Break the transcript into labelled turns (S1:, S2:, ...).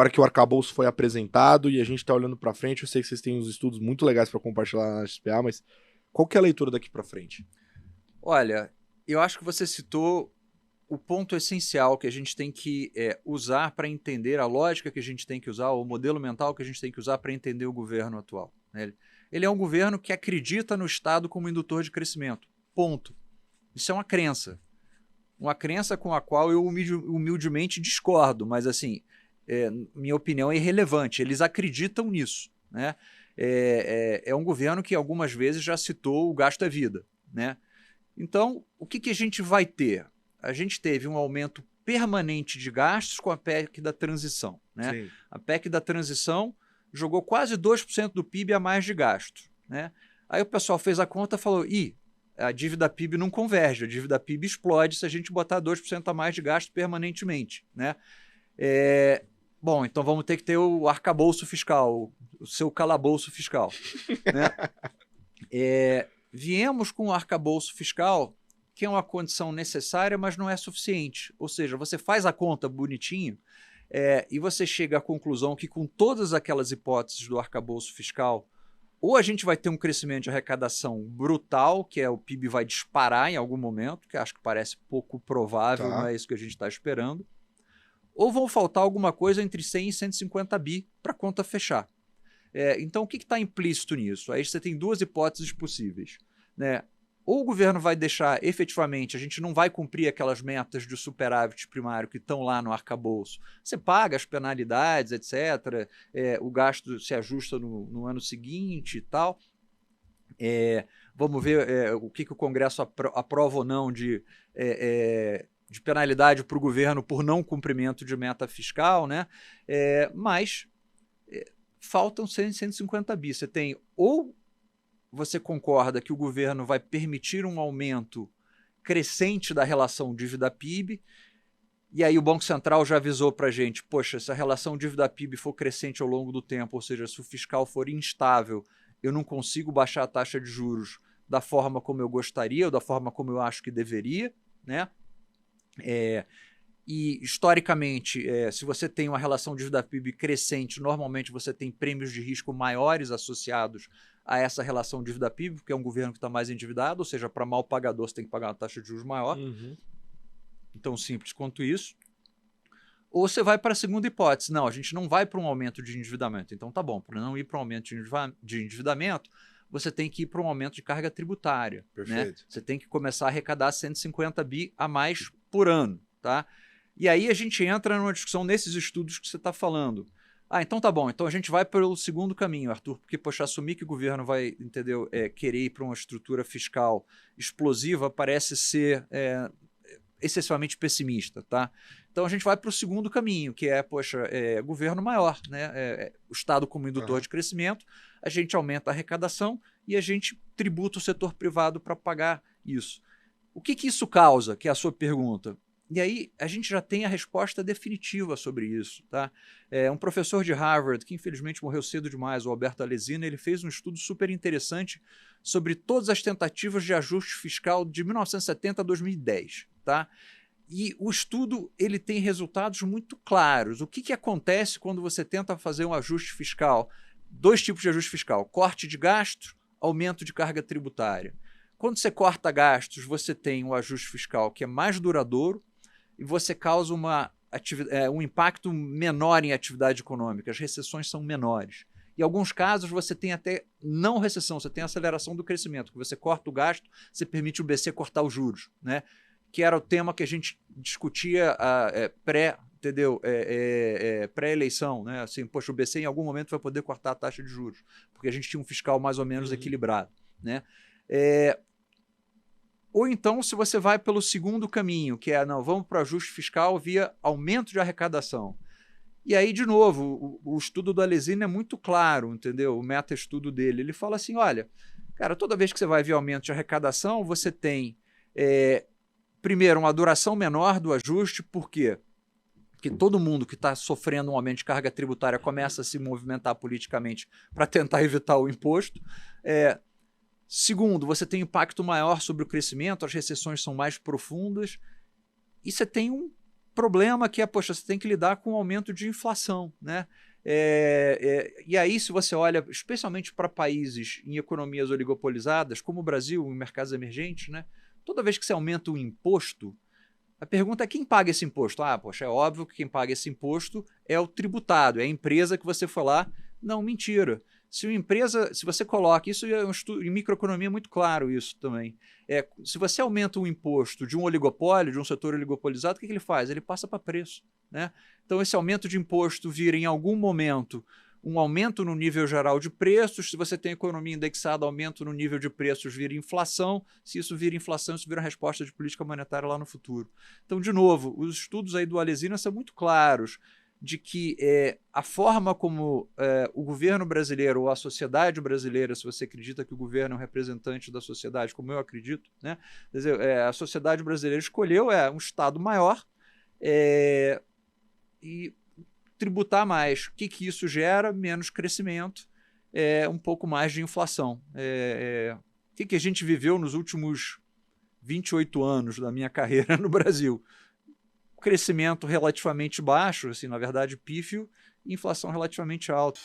S1: agora que o arcabouço foi apresentado e a gente tá olhando pra frente, eu sei que vocês têm uns estudos muito legais para compartilhar na SPA, mas qual que é a leitura daqui para frente?
S2: Olha, eu acho que você citou o ponto essencial que a gente tem que usar para entender a lógica que a gente tem que usar, o modelo mental que a gente tem que usar para entender o governo atual. Né? Ele é um governo que acredita no Estado como indutor de crescimento. Ponto. Isso é uma crença. Uma crença com a qual eu humildemente discordo, mas assim, minha opinião é irrelevante. Eles acreditam nisso. Né? É um governo que algumas vezes já citou o gasto é vida. Né? Então, o que a gente vai ter? A gente teve um aumento permanente de gastos com a PEC da transição. Né? A PEC da transição jogou quase 2% do PIB a mais de gasto. Né? Aí o pessoal fez a conta e falou, a dívida PIB não converge, a dívida PIB explode se a gente botar 2% a mais de gasto permanentemente. Né? Bom, então vamos ter que ter o arcabouço fiscal, o seu calabouço fiscal. Né? Viemos com o arcabouço fiscal, que é uma condição necessária, mas não é suficiente. Ou seja, você faz a conta bonitinho e você chega à conclusão que com todas aquelas hipóteses do arcabouço fiscal, ou a gente vai ter um crescimento de arrecadação brutal, que é o PIB vai disparar em algum momento, que acho que parece pouco provável, não é isso que a gente está esperando, ou vão faltar alguma coisa entre 100 e 150 bi para a conta fechar. Então, o que está implícito nisso? Aí você tem duas hipóteses possíveis. Né? Ou o governo vai deixar, efetivamente, a gente não vai cumprir aquelas metas de superávit primário que estão lá no arcabouço. Você paga as penalidades, etc. O gasto se ajusta no ano seguinte e tal. Vamos ver o que o Congresso aprova ou não de penalidade para o governo por não cumprimento de meta fiscal. Né? Mas faltam 100, 150 bi. Você tem ou você concorda que o governo vai permitir um aumento crescente da relação dívida-PIB, e aí o Banco Central já avisou para a gente, poxa, se a relação dívida-PIB for crescente ao longo do tempo, ou seja, se o fiscal for instável, eu não consigo baixar a taxa de juros da forma como eu gostaria, ou da forma como eu acho que deveria, né? E, historicamente, se você tem uma relação dívida-PIB crescente, normalmente você tem prêmios de risco maiores associados a essa relação dívida-PIB, porque é um governo que está mais endividado, ou seja, para mal pagador você tem que pagar uma taxa de juros maior. Então, simples quanto isso. Ou você vai para a segunda hipótese. Não, a gente não vai para um aumento de endividamento. Então, tá bom, para não ir para um aumento de endividamento, você tem que ir para um aumento de carga tributária. Né? Você tem que começar a arrecadar 150 bi a mais por ano. Tá? E aí a gente entra numa discussão nesses estudos que você está falando. Então tá bom, então a gente vai pelo segundo caminho, Arthur, porque, poxa, assumir que o governo vai, entendeu, querer ir para uma estrutura fiscal explosiva parece ser excessivamente pessimista, tá? Então a gente vai para o segundo caminho, que é, poxa, governo maior, né? O Estado como indutor de crescimento, a gente aumenta a arrecadação e a gente tributa o setor privado para pagar isso. O que isso causa, que é a sua pergunta? E aí a gente já tem a resposta definitiva sobre isso. Tá? Um professor de Harvard, que infelizmente morreu cedo demais, o Alberto Alesina, ele fez um estudo super interessante sobre todas as tentativas de ajuste fiscal de 1970 a 2010. Tá? E o estudo ele tem resultados muito claros. O que acontece quando você tenta fazer um ajuste fiscal? Dois tipos de ajuste fiscal, corte de gastos, aumento de carga tributária. Quando você corta gastos, você tem um ajuste fiscal que é mais duradouro, e você causa um impacto menor em atividade econômica, as recessões são menores. Em alguns casos, você tem até não recessão, você tem aceleração do crescimento, que você corta o gasto, você permite o BC cortar os juros, né? Que era o tema que a gente discutia pré-eleição, né? Assim, poxa, o BC em algum momento vai poder cortar a taxa de juros, porque a gente tinha um fiscal mais ou menos equilibrado, né? Ou então, se você vai pelo segundo caminho, que é, não, vamos para o ajuste fiscal via aumento de arrecadação. E aí, de novo, o estudo do Alesina é muito claro, entendeu? O meta-estudo dele. Ele fala assim, olha, cara, toda vez que você vai via aumento de arrecadação, você tem, primeiro, uma duração menor do ajuste. Por quê? Porque todo mundo que está sofrendo um aumento de carga tributária começa a se movimentar politicamente para tentar evitar o imposto. Segundo, você tem impacto maior sobre o crescimento, as recessões são mais profundas e você tem um problema que é, poxa, você tem que lidar com o aumento de inflação, né? E aí, se você olha especialmente para países em economias oligopolizadas, como o Brasil, em mercados emergentes, né? Toda vez que você aumenta o imposto, a pergunta é quem paga esse imposto? Ah, poxa, é óbvio que quem paga esse imposto é o tributado, é a empresa que você foi lá. Não, mentira. Se você coloca, isso é um estudo em microeconomia muito claro isso também. Se você aumenta o imposto de um oligopólio, de um setor oligopolizado, o que ele faz? Ele passa para preço, né? Então esse aumento de imposto vira em algum momento um aumento no nível geral de preços. Se você tem economia indexada, aumento no nível de preços vira inflação. Se isso vira inflação, isso vira resposta de política monetária lá no futuro. Então, de novo, os estudos aí do Alesina são muito claros de que a forma como o governo brasileiro ou a sociedade brasileira, se você acredita que o governo é um representante da sociedade, como eu acredito, né? Quer dizer, a sociedade brasileira escolheu um Estado maior e tributar mais. O que isso gera? Menos crescimento, um pouco mais de inflação. O que a gente viveu nos últimos 28 anos da minha carreira no Brasil? Crescimento relativamente baixo, assim, na verdade pífio, e inflação relativamente alta.